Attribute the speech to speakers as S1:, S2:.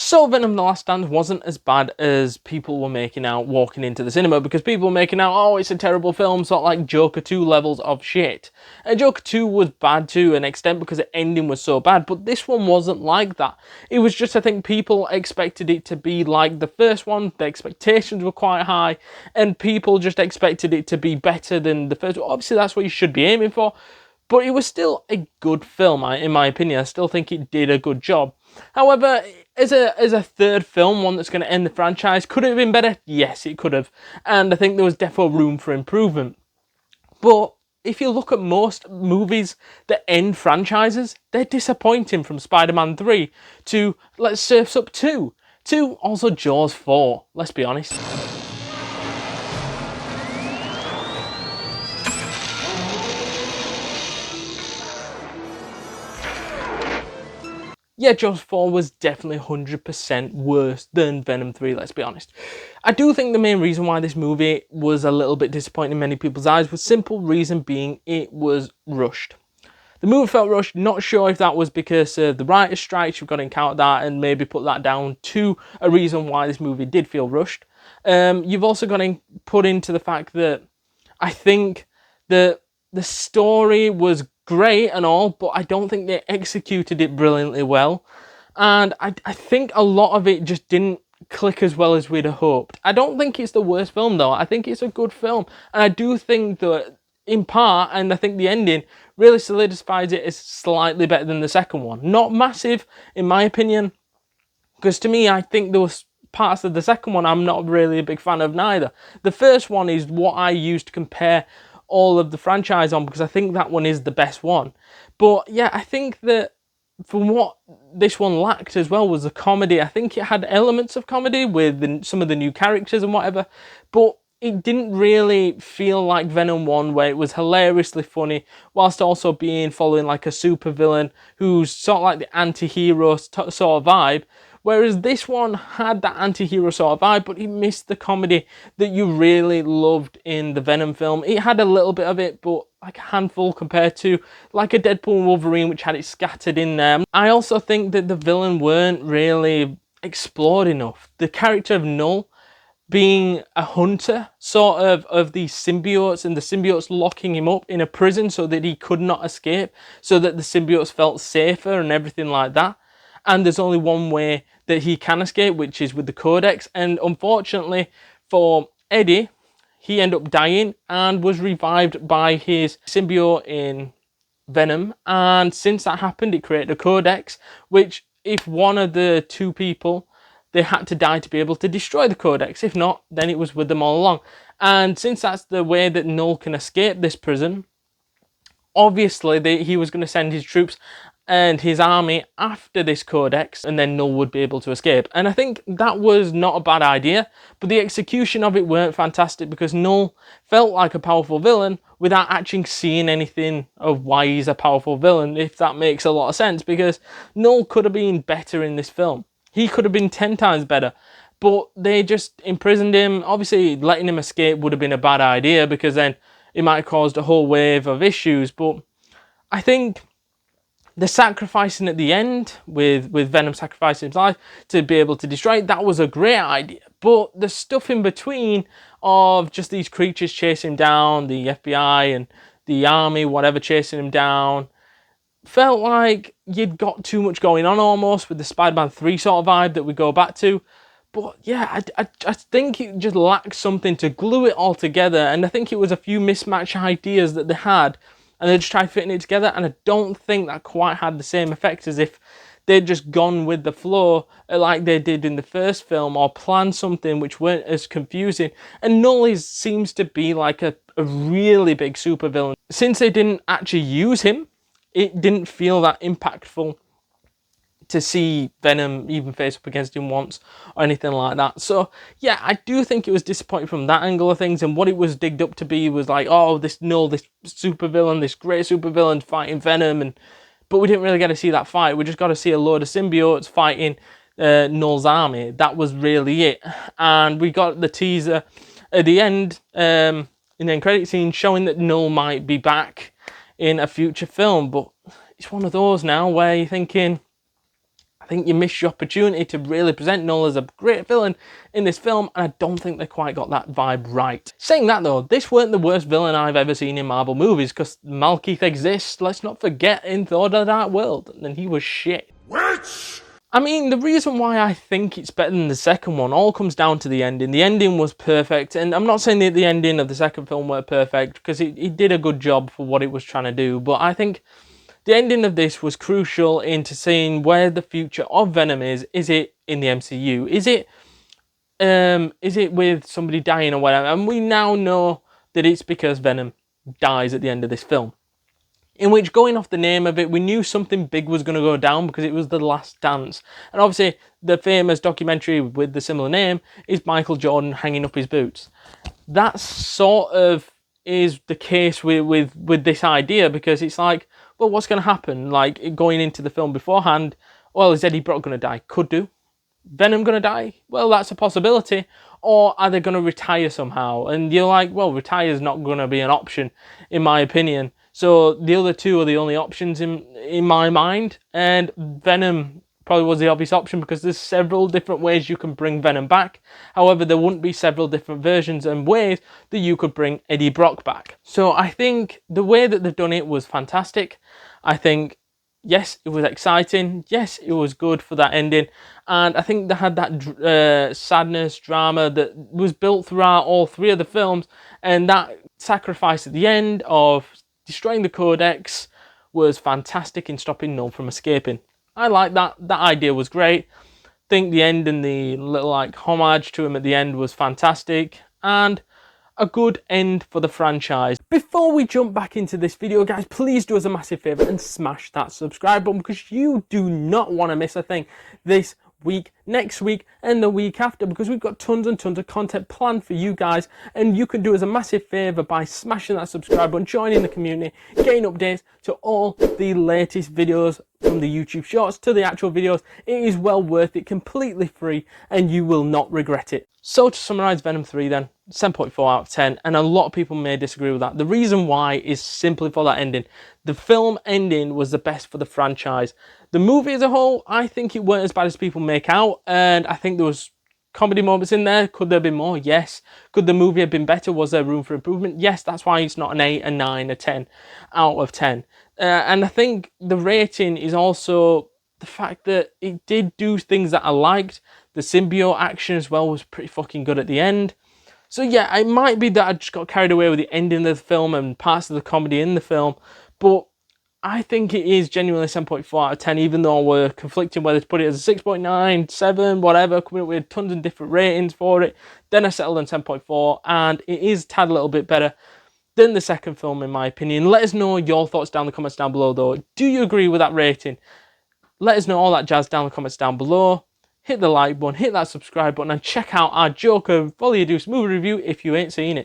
S1: So Venom: The Last Stand wasn't as bad as people were making out walking into the cinema, because people were making out, oh, it's a terrible film, sort of like Joker 2 levels of shit. And Joker 2 was bad to an extent because the ending was so bad, but this one wasn't like that. It was just, I think people expected it to be like the first one, the expectations were quite high, and people just expected it to be better than the first one. Obviously that's what you should be aiming for, but it was still a good film, in my opinion. I still think it did a good job. However, as a third film, one that's going to end the franchise, could it have been better? Yes, it could have. And I think there was definitely room for improvement. But if you look at most movies that end franchises, they're disappointing, from Spider-Man 3 to, let's Surf's Up 2, to also Jaws 4, let's be honest. Yeah, Jaws 4 was definitely 100% worse than Venom 3, let's be honest. I do think the main reason why this movie was a little bit disappointing in many people's eyes was simple reason being it was rushed. The movie felt rushed, not sure if that was because of the writer's strikes, you've got to encounter that and maybe put that down to a reason why this movie did feel rushed. You've also got to put into the fact that I think that the story was great and all, but I don't think they executed it brilliantly well. And I think a lot of it just didn't click as well as we'd have hoped. I don't think it's the worst film though. I think it's a good film. And I do think that in part, and I think the ending really solidifies it as slightly better than the second one. Not massive, in my opinion, because to me, I think there was parts of the second one I'm not really a big fan of neither. The first one is what I use to compare all of the franchise on, because I think that one is the best one. But yeah, I think that from what this one lacked as well was the comedy. I think it had elements of comedy with some of the new characters and whatever, but it didn't really feel like Venom 1, where it was hilariously funny whilst also being following like a supervillain who's sort of like the anti-hero sort of vibe. Whereas this one had that anti-hero sort of vibe, but it missed the comedy that you really loved in the Venom film. It had a little bit of it, but like a handful compared to like a Deadpool and Wolverine, which had it scattered in there. I also think that the villain weren't really explored enough. The character of Null being a hunter sort of these symbiotes, and the symbiotes locking him up in a prison so that he could not escape, so that the symbiotes felt safer and everything like that. And there's only one way that he can escape, which is with the Codex. And unfortunately for Eddie, he ended up dying and was revived by his symbiote in Venom. And since that happened, it created a Codex, which if one of the two people, they had to die to be able to destroy the Codex. If not, then it was with them all along. And since that's the way that Null can escape this prison, obviously he was going to send his troops and his army after this Codex, and then Null would be able to escape. And I think that was not a bad idea, but the execution of it weren't fantastic, because Null felt like a powerful villain without actually seeing anything of why he's a powerful villain, if that makes a lot of sense, because Null could have been better in this film. He could have been 10 times better, but they just imprisoned him. Obviously, letting him escape would have been a bad idea, because then it might have caused a whole wave of issues. But I think the sacrificing at the end, with Venom sacrificing his life to be able to destroy it, that was a great idea. But the stuff in between of just these creatures chasing him down, the FBI and the army, whatever, chasing him down, felt like you'd got too much going on almost with the Spider-Man 3 sort of vibe that we go back to. But yeah, I think it just lacked something to glue it all together, and I think it was a few mismatched ideas that they had, and they just tried fitting it together, and I don't think that quite had the same effect as if they'd just gone with the flow like they did in the first film, or planned something which weren't as confusing. And Null seems to be like a really big supervillain. Since they didn't actually use him, it didn't feel that impactful to see Venom even face up against him once or anything like that. So yeah, I do think it was disappointing from that angle of things, and what it was digged up to be was like, oh, this supervillain, this great supervillain fighting Venom, but we didn't really get to see that fight. We just got to see a load of symbiotes fighting Null's army. That was really it. And we got the teaser at the end, in the end credit scene, showing that Null might be back in a future film. But it's one of those now where you're thinking, I think you missed your opportunity to really present Noel as a great villain in this film, and I don't think they quite got that vibe right. Saying that though, this weren't the worst villain I've ever seen in Marvel movies, because Malekith exists, let's not forget, in Thor: The Dark World, and he was shit. Witch! I mean, the reason why I think it's better than the second one all comes down to the ending. The ending was perfect, and I'm not saying that the ending of the second film were perfect, because it did a good job for what it was trying to do, but I think the ending of this was crucial into seeing where the future of Venom is. Is it in the MCU? Is it with somebody dying or whatever? And we now know that it's because Venom dies at the end of this film. In which, going off the name of it, we knew something big was going to go down because it was The Last Dance. And obviously, the famous documentary with the similar name is Michael Jordan hanging up his boots. That sort of is the case with this idea, because it's like, well, what's going to happen? Like, going into the film beforehand, well, is Eddie Brock going to die? Could do. Venom going to die? Well, that's a possibility. Or are they going to retire somehow? And you're like, well, retire is not going to be an option, in my opinion. So the other two are the only options in my mind, and Venom probably was the obvious option because there's several different ways you can bring Venom back. However, there wouldn't be several different versions and ways that you could bring Eddie Brock back. So I think the way that they've done it was fantastic. I think, yes, it was exciting. Yes, it was good for that ending. And I think they had that sadness, drama that was built throughout all three of the films, and that sacrifice at the end of destroying the Codex was fantastic in stopping Null from escaping. I like that. That idea was great. I think the end and the little like homage to him at the end was fantastic, and a good end for the franchise. Before we jump back into this video, guys, please do us a massive favour and smash that subscribe button, because you do not want to miss a thing this week, next week, and the week after, because we've got tons and tons of content planned for you guys, and you can do us a massive favour by smashing that subscribe button, joining the community, getting updates to all the latest videos, from the YouTube shorts to the actual videos. It is well worth it, completely free, and you will not regret it. So to summarise Venom 3 then, 7.4 out of 10, and a lot of people may disagree with that. The reason why is simply for that ending. The film ending was the best for the franchise. The movie as a whole, I think it weren't as bad as people make out, and I think there was comedy moments in there. Could there have been more? Yes. Could the movie have been better? Was there room for improvement? Yes, that's why it's not an 8, a 9, a 10 out of 10. And I think the rating is also the fact that it did do things that I liked. The symbiote action as well was pretty fucking good at the end. So yeah, it might be that I just got carried away with the ending of the film and parts of the comedy in the film, but I think it is genuinely 7.4 out of 10, even though we're conflicting whether to put it as a 6.9, 7, whatever, coming up with tons of different ratings for it. Then I settled on 10.4, and it is a tad a little bit better than the second film, in my opinion. Let us know your thoughts down in the comments down below, though. Do you agree with that rating? Let us know all that jazz down in the comments down below. Hit the like button, hit that subscribe button, and check out our Joker Volley Deuce movie review if you ain't seen it.